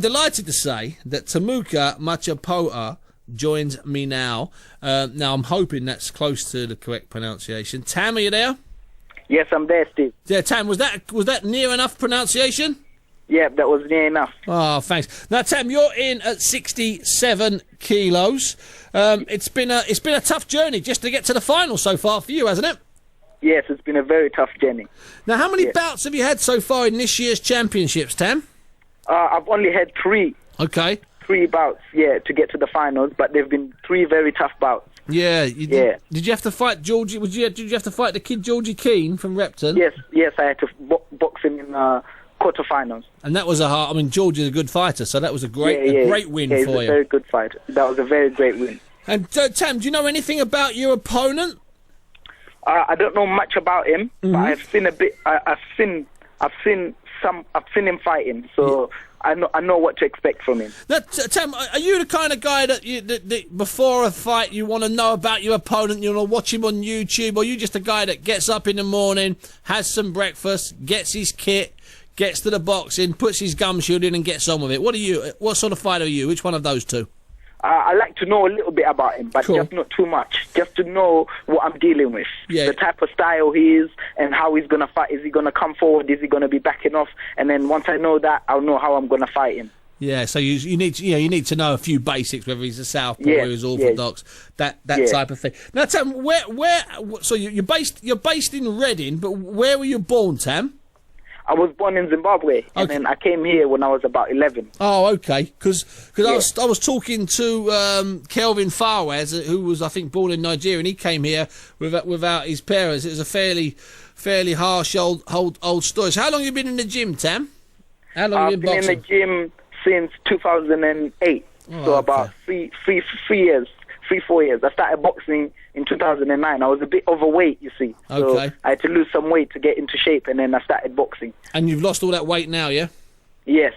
Delighted to say that Tamuka Muchapondwa joins me now. Now, I'm hoping that's close to the correct pronunciation. Tam, are you there? Yes, I'm there, Steve. Yeah, Tam, was that near enough pronunciation? Yeah, that was near enough. Oh, thanks. Now, Tam, you're in at 67 kilos. It's been a tough journey just to get to the final so far for you, hasn't it? Yes, it's been a very tough journey. Now, how many bouts have you had so far in this year's championships, Tam? I've only had 3. Okay. 3 bouts, to get to the finals, but they've been 3 very tough bouts. Yeah. Did you have to fight Georgie? Did you have to fight the kid Georgie Keane from Repton? Yes, I had to box him in quarterfinals. And that was a hard. I mean, Georgie's a good fighter, so that was a great win for you. He's a very good fighter. That was a very great win. And Tam, do you know anything about your opponent? I don't know much about him, but I've seen a bit. I've seen him fighting, so I know what to expect from him. Now, Tam, are you the kind of guy that before a fight you want to know about your opponent, you want to watch him on YouTube, or are you just a guy that gets up in the morning, has some breakfast, gets his kit, gets to the boxing, puts his gum shield in and gets on with it? What sort of fighter are you? Which one of those two? I like to know a little bit about him, but just not too much. Just to know what I'm dealing with. Yeah. The type of style he is and how he's going to fight. Is he going to come forward? Is he going to be backing off? And then once I know that, I'll know how I'm going to fight him. Yeah, so you need to know a few basics, whether he's a southpaw or he's orthodox, that type of thing. Now, Tam, so you're based in Reading, but where were you born, Tam? I was born in Zimbabwe, and then I came here when I was about 11. Oh, okay. Because I was talking to Kelvin Farwaz, who was, I think, born in Nigeria, and he came here without his parents. It was a fairly harsh old story. So how long have you been in the gym, Tam? How long have you been boxing? I've been in the gym since 2008, so about 3, 4 years. I started boxing in 2009. I was a bit overweight, you see. So I had to lose some weight to get into shape, and then I started boxing. And you've lost all that weight now, yeah? Yes.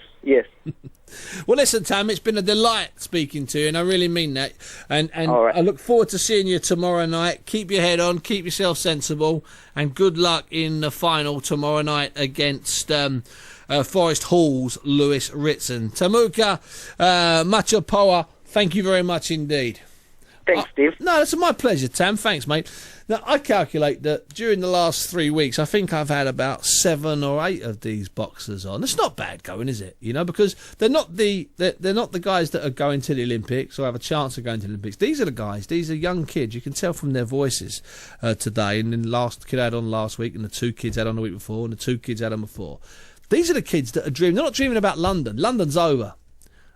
Well, listen, Tam, it's been a delight speaking to you, and I really mean that. And I look forward to seeing you tomorrow night. Keep your head on, keep yourself sensible, and good luck in the final tomorrow night against Forest Hall's Lewis Ritson. Tamuka Muchapondwa, thank you very much indeed. Thanks, Steve. No, it's my pleasure, Tam. Thanks, mate. Now, I calculate that during the last 3 weeks, I think I've had about 7 or 8 of these boxers on. It's not bad going, is it? You know, because they're not the guys that are going to the Olympics or have a chance of going to the Olympics. These are the guys. These are young kids. You can tell from their voices today. And then the last kid had on last week, and the 2 kids had on the week before, and the 2 kids had on before. These are the kids that are dreaming. They're not dreaming about London. London's over.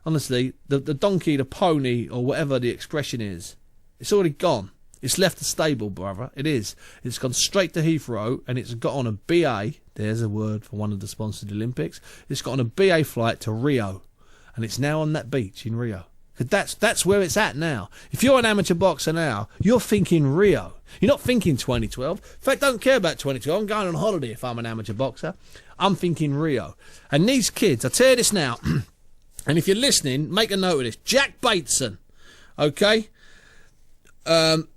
Honestly, the donkey, the pony, or whatever the expression is, it's already gone. It's left the stable, brother. It is. It's gone straight to Heathrow, and it's got on a BA. There's a word for one of the sponsored Olympics. It's got on a BA flight to Rio, and it's now on that beach in Rio. Because that's where it's at now. If you're an amateur boxer now, you're thinking Rio. You're not thinking 2012. In fact, I don't care about 2012. I'm going on holiday if I'm an amateur boxer. I'm thinking Rio. And these kids, I tell you this now, and if you're listening, make a note of this. Jack Bateson, okay? Tam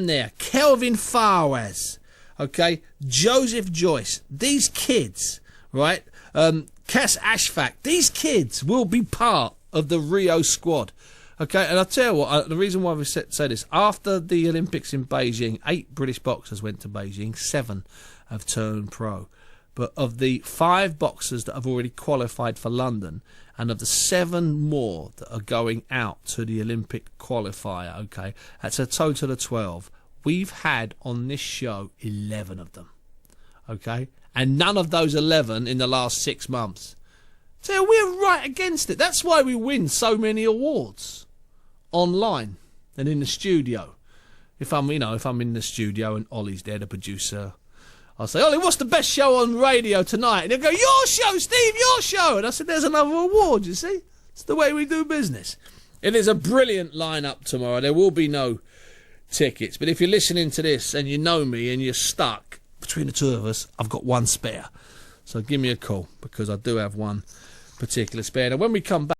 there, Kelvin Farwaz, okay? Joseph Joyce. These kids, right? Cass Ashfaq. These kids will be part of the Rio squad. Okay, and I'll tell you what, the reason why we say this, after the Olympics in Beijing, 8 British boxers went to Beijing, 7 have turned pro. But of the 5 boxers that have already qualified for London, and of the 7 more that are going out to the Olympic qualifier, okay, that's a total of 12. We've had on this show 11 of them, okay? And none of those 11 in the last 6 months. So we're right against it. That's why we win so many awards online and in the studio. If I'm in the studio and Ollie's there, the producer, I'll say, Ollie, what's the best show on radio tonight? And he'll go, your show, Steve, your show. And I said, there's another award, you see. It's the way we do business. It is a brilliant lineup tomorrow. There will be no tickets. But if you're listening to this and you know me and you're stuck between the two of us, I've got one spare. So give me a call, because I do have one particular spare. Now, when we come back,